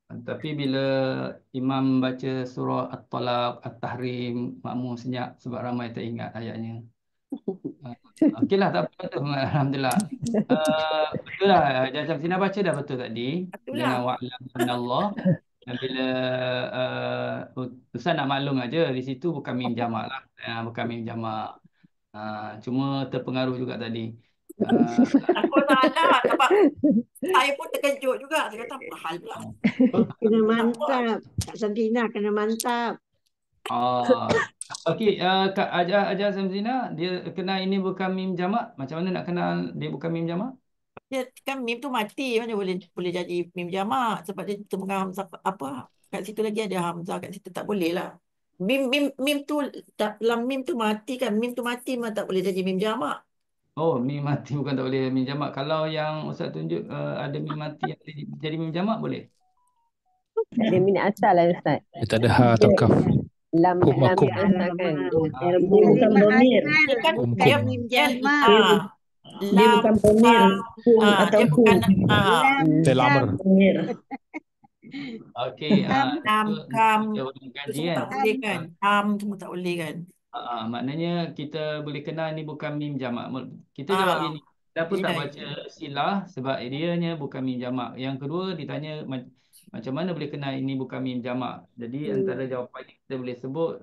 Tapi bila imam baca surah At-Talaq, At-Tahrim, makmum senyap sebab ramai tak ingat ayatnya. Okeylah, tak apa tu. Alhamdulillah. Betul lah. Macam Sina baca dah betul tadi. Betul Dengan lah. wa'lam Allah. Dan bila Ustaz nak maklum aja, di situ bukan mim jamak lah. Bukan mim jamak. Cuma terpengaruh juga tadi. Takut salah sebab saya pun terkejut juga. Saya kata apa hal pula. Kena mantap. Kak Santina kena mantap. Okey, Kak Ajar Samzina, dia kenal ini bukan mim jamak. Macam mana nak kenal dia bukan mim jamak? Dia kan mim tu mati, mana boleh jadi mim jamak sebab dia tengah hamzah apa. Kat situ lagi ada hamzah, kat situ tak boleh lah. Mim tu dalam mim tu mati kan. Mim tu mati memang tak boleh jadi mim jamak. Oh, mim mati bukan tak boleh mim jamak. Kalau yang Ustaz tunjuk ada mim mati yang jadi mim jamak boleh? Tak ada minat asal lah Ustaz. Dia tak ada ha atau kaf. Lam Humakum. yang asal kan. Dia bukan bomir. Dia kan Hukum. dia Mim jamak. Dia lam bukan bomir. Hum atau dia hum. bukan Fi'il amr. Bomir. Okey, lam itu kam kita orang tu kaji semua kan. tak boleh kan. Ham semua tak boleh kan. Maknanya kita boleh kenal ni bukan mim jamak. Kita jawab gini, kenapa tak Yelah, baca silah? Sebab dianya bukan mim jamak. Yang kedua ditanya macam mana boleh kenal ini bukan mim jamak. Jadi antara jawapan yang kita boleh sebut,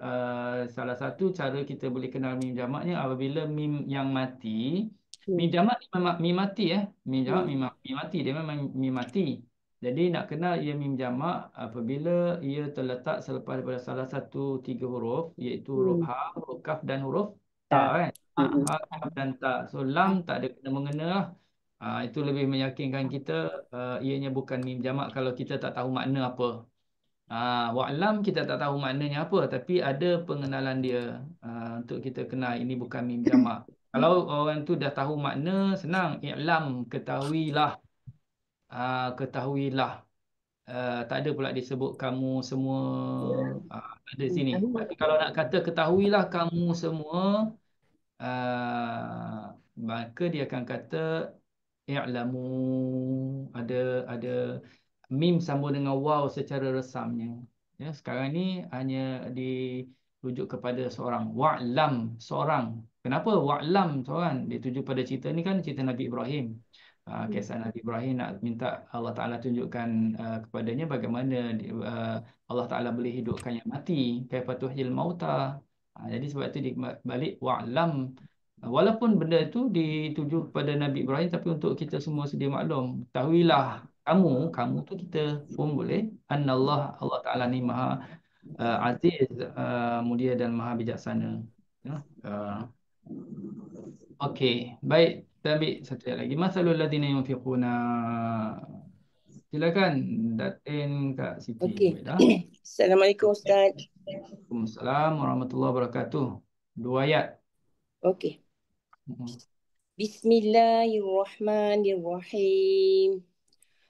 salah satu cara kita boleh kenal mim jamaknya apabila mim yang mati. Mim jamak ni memang mim mati Mim jamak mim mati, dia memang mim mati. Jadi nak kenal ia mim jamak apabila ia terletak selepas daripada salah satu 3 huruf, iaitu huruf ha, huruf kaf dan huruf ta kan. Ha, kaf dan ta. So lam tak ada kena-mengena lah. Itu lebih meyakinkan kita ianya bukan mim jamak kalau kita tak tahu makna apa. Wa'lam kita tak tahu maknanya apa, tapi ada pengenalan dia untuk kita kenal ini bukan mim jamak. Kalau orang tu dah tahu makna, senang. I'lam, ketahuilah. Ketahuilah. Tak ada pula disebut kamu semua. Ada sini. Tapi kalau nak kata ketahuilah kamu semua, maka dia akan kata i'lamu. Ada mim sambung dengan waw secara resamnya. Ya, sekarang ni hanya dirujuk kepada seorang. Wa'lam, seorang. Kenapa wa'lam seorang? Dia tuju pada cerita ni kan cerita Nabi Ibrahim. Kisah Nabi Ibrahim nak minta Allah Ta'ala tunjukkan kepadanya bagaimana Allah Ta'ala boleh hidupkan yang mati. Kaifa tuhyil mauta. Jadi sebab itu di balik wa'lam. Walaupun benda itu dituju kepada Nabi Ibrahim, tapi untuk kita semua sedia maklum. Tahuilah kamu tu kita pun boleh. Allah Ta'ala ni maha aziz, mulia dan maha bijaksana. Ya. Okey, baik. Kita ambil satu ayat lagi. Masalul ladzina yunfiquna. Silakan Datin Kak Siti. Okey. Baik dah. Assalamualaikum Ustaz. Waalaikumsalam warahmatullahi wabarakatuh. 2 ayat. Okey. Bismillahirrahmanirrahim.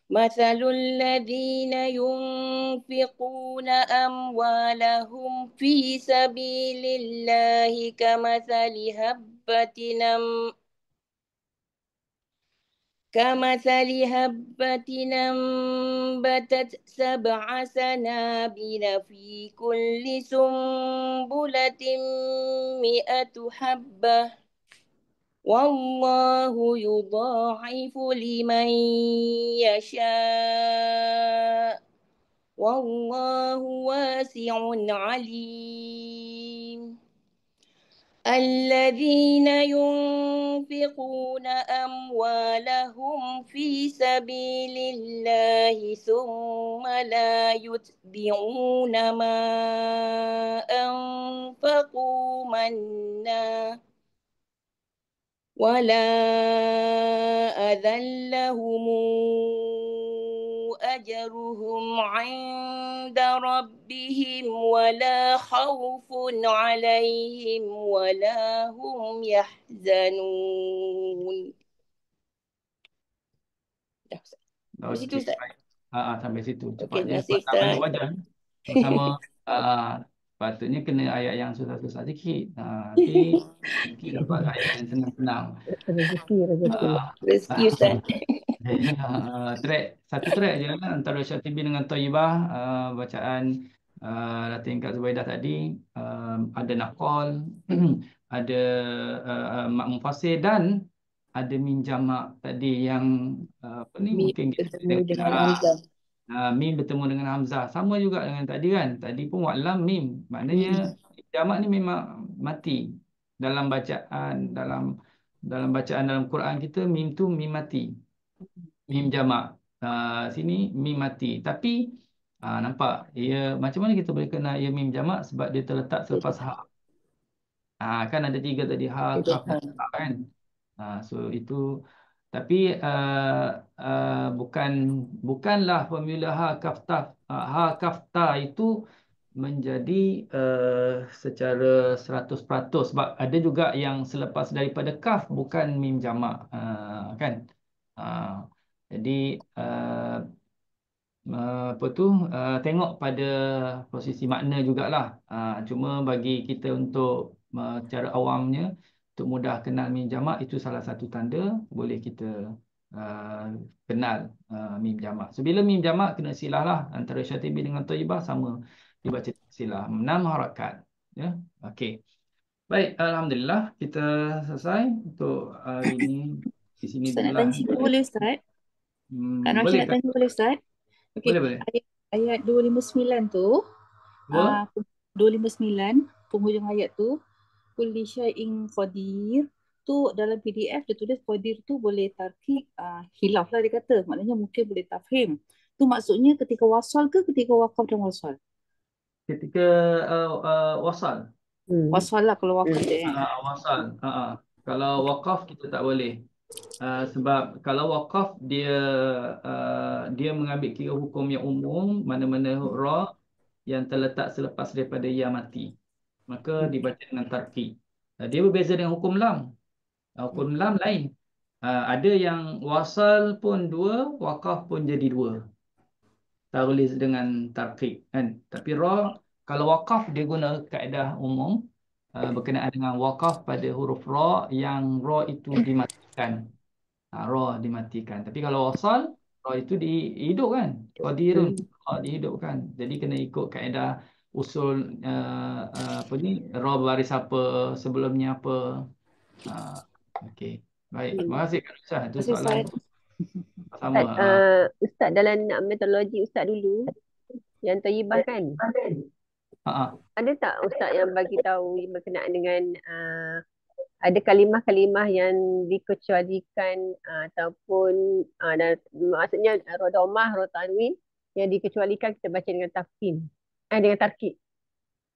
Mathalul ladzina yunfiquna amwalahum fi sabilillahi kamathali habbatin أنبتت 7 سنابل في كل سنبلة 100 حبة والله يضاعف لمن يشاء والله واسع عليم. الذين ينفقون أموالهم في سبيل الله ثم لا يتبعون ما أنفقوا منا ولا أذلهم أجرهم عند ربهم ولا خوف عليهم ولا هم يحزنون. Dah, Ustaz. Sampai situ, Okey, Ustaz. baik. Sampai situ. Okey, Cepatnya terima kasih, sebab tak banyak Ustaz. wajan. Sama patutnya kena ayat yang susah-susah sikit. Tapi mungkin dapat ayat yang senang-senang. Rezeki. Rezeki, Ustaz. Satu track je lah antara Syatibi dengan Thayyibah. Bacaan Datin Kak Zubaidah tadi, ada naqal, ada mak mufassir dan ada min jamak tadi yang apa ni Mim mungkin kita bertemu dengan Hamzah. mim bertemu dengan Hamzah, sama juga dengan tadi kan. Tadi pun wa'lam mim, maknanya jamak ni memang mati dalam bacaan, dalam bacaan dalam Quran kita. Mim tu mim mati, mim jamak. Sini mim mati, tapi nampak ia macam mana kita boleh kenal ia mim jamak, sebab dia terletak selepas ha. Kan ada 3 tadi, ha, kaf dan ta kan. So itu, tapi bukanlah formula ha kaf ta, itu menjadi secara 100%, sebab ada juga yang selepas daripada kaf bukan mim jamak, kan. Jadi apa tu, tengok pada posisi makna jugalah. Cuma bagi kita untuk cara awamnya, untuk mudah kenal mim jamak, itu salah satu tanda boleh kita kenal mim jamak. So bila mim jamak kena silah lah, antara Syatibi dengan Thayyibah sama dibaca silah 6 harakat, ya. Okey, baik, alhamdulillah kita selesai untuk hari ini. Di sini Ustaz nak dululah. tanya sikit boleh Ustaz? Kak Norsha Boleh nak kan? tanya boleh Ustaz? Okey, Boleh. ayat 259 tu, Dua? 259 penghujung ayat tu, kulli syai'in qadir tu dalam PDF dia tulis qadir tu boleh tarkib, khilaf lah dia kata, maknanya mungkin boleh tafhim. Tu maksudnya ketika wasal ke ketika waqaf dan wasal? Ketika wasal. Wasal lah kalau waqaf dia kan. Wasal. Kalau wakaf kita tak boleh. Sebab kalau wakaf dia mengambil kira hukum yang umum, mana-mana ra yang terletak selepas daripada ya mati, maka dibaca dengan tarkib. Dia berbeza dengan hukum lam. Hukum lam lain. Ada yang wasal pun 2, wakaf pun jadi 2. Tulis dengan tarkib kan. Tapi ra, kalau wakaf dia guna kaedah umum berkenaan dengan wakaf pada huruf ra yang ra itu dimatikan. Ra dimatikan. Tapi kalau wasal, ra itu dihidupkan. Qadirun, ra dihidupkan. Jadi kena ikut kaedah usul apa ni, ra baris apa, sebelumnya apa. Okey. Baik. Terima kasih Kak Nursah. Itu Terima kasih soalan Ustaz. sama. Ustaz dalam metodologi Ustaz dulu yang Thayyibah kan, ada tak Ustaz yang bagi tahu berkenaan dengan ada kalimah-kalimah yang dikecualikan ataupun maksudnya rodomah, rotanwin yang dikecualikan kita baca dengan tafkhim, dengan tarkib.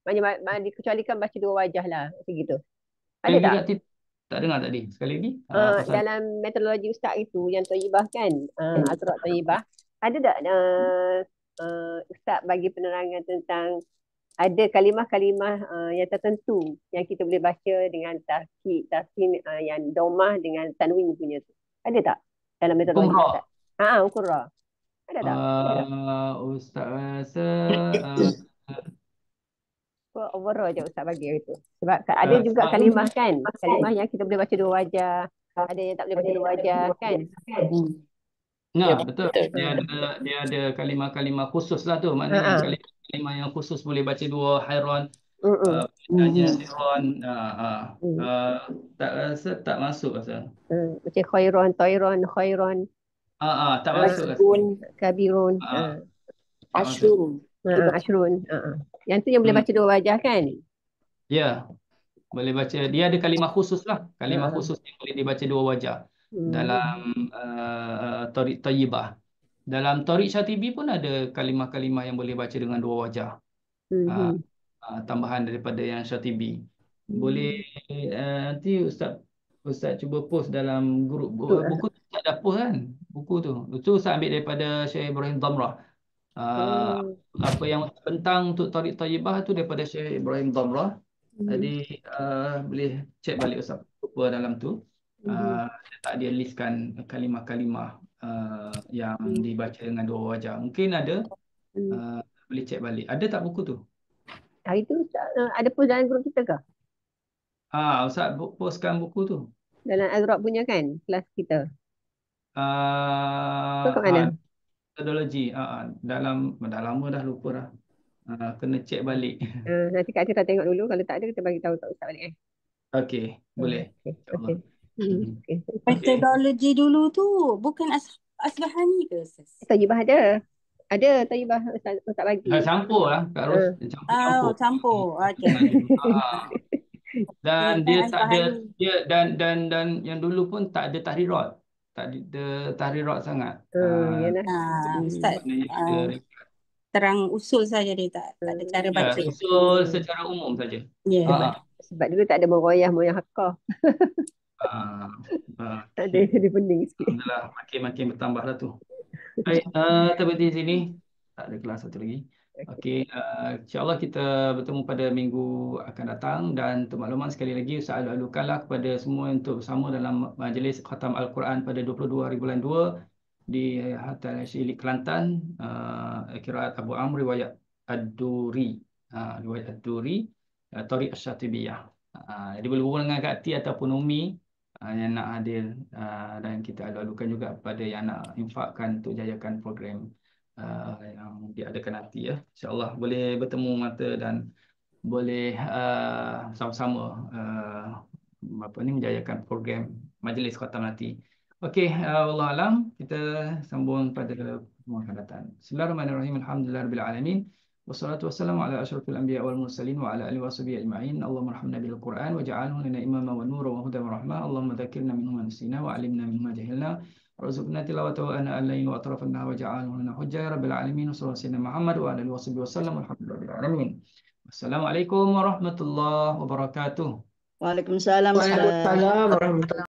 Maknanya dikecualikan baca 2 wajah lah macam gitu. Ada tak? Tak dengar tadi. Sekali lagi. Dalam metodologi Ustaz itu yang Thayyibah kan, Al-Quran Thayyibah, ada tak Ustaz bagi penerangan tentang ada kalimah-kalimah yang tertentu yang kita boleh baca dengan tarkib yang domah dengan tanwin punya tu. Ada tak dalam metodologi Ustaz? Hukum ra. Ada tak? Ustaz rasa overall je Ustaz bagi itu. Sebab ada juga kalimah kan, kalimah yang kita boleh baca 2 wajah, ada yang tak boleh baca 2 wajah kan. Betul. Dia ada kalimah-kalimah khusus lah tu. Maknanya kalimah yang khusus boleh baca 2 hairan. Hairan. Tak rasa tak masuk rasa. Macam khairon, toiron, khairon. Tak masuk rasa. Kabirun. Ashrun. Ashrun. Yang tu yang boleh baca 2 wajah kan? Ya. Boleh baca. Dia ada kalimah khusus lah. Kalimah khusus yang boleh dibaca 2 wajah. Dalam Tariq Thayyibah. Dalam Tariq Syatibi pun ada kalimah-kalimah yang boleh baca dengan 2 wajah. Tambahan daripada yang Syatibi. Boleh nanti Ustaz Ustaz cuba post dalam grup. Betul lah. Buku tu Ustaz dah post kan? Buku tu. Itu Ustaz ambil daripada Syekh Ibrahim Dhamrah. Oh. Apa yang bentang untuk Tariq Thayyibah tu daripada Syekh Ibrahim Dhamrah. Jadi boleh cek balik Ustaz apa dalam tu. Dia tak dia listkan kalimah-kalimah yang dibaca dengan dua wajah. Mungkin ada. Boleh cek balik. Ada tak buku tu? Hari tu Ustaz, ada post dalam grup kita ke? Ustaz postkan buku tu. Dalam Azraq punya kan, kelas kita. Ke kat mana? Metodologi. Dah lama dah lupa dah. Kena cek balik. Nanti Kak Atin tengok dulu. Kalau tak ada, kita bagi tahu kat Ustaz balik. Okey, boleh. Okay. Metodologi dulu tu bukan Asbahani ke Ustaz? Thayyibah ada. Ada Thayyibah Ustaz bagi. Campur lah Kak Ros. Campur. Okey. Dan dia tak ada dan yang dulu pun tak ada tahrirat. Tak ada tahrirat sangat. Ustaz terang usul saja dia, tak ada cara baca. Usul secara umum saja. Sebab dulu tak ada meroyah hakah. Tak ada, jadi pening sikit. Alhamdulillah, makin bertambah lah tu. Baik, kita berhenti sini. Tak ada kelas satu lagi. Okey, insyaAllah kita bertemu pada minggu akan datang. Dan untuk makluman sekali lagi, Ustaz alu-alukanlah kepada semua untuk bersama dalam majlis khatam Al-Quran pada 22 hari bulan 2 di Hatta Al-Syili Kelantan. Qiraat Abu Amr riwayat Ad-Duri. Riwayat Ad-Duri, Tariq Asy-Syatibiyah. Jadi boleh hubung dengan Kak Ti ataupun Umi yang nak hadir, dan kita alu-alukan juga kepada yang nak infakkan untuk jayakan program yang diadakan nanti ya. InsyaAllah boleh bertemu mata dan boleh sama-sama menjayakan program majlis khatam nanti. Okey, wallahu alam, kita sambung pada pertemuan akan datang. Bismillahirrahmanirrahim. Alhamdulillahirabbil alamin. Wassalatu wassalamu ala asyrafil anbiya wal mursalin wa ala alihi washabihi ajma'in. Allahumma arhamna bil Qur'an waj'alhu lana imama wa nura wa hudan wa rahmah. Allahumma dzakirna minhu ma nasina wa 'allimna minhu ma jahilna. Warzuqna tilawatahu ana al-lail wa atrafan nahar waj'alhu lana hujjah ya rabbil alamin. Sallallahu alaihi Muhammad wa ala alihi washabihi wasallam. Alhamdulillahil alamin. Wassalamualaikum warahmatullahi wabarakatuh. Waalaikumsalam. Waalaikumsalam warahmatullahi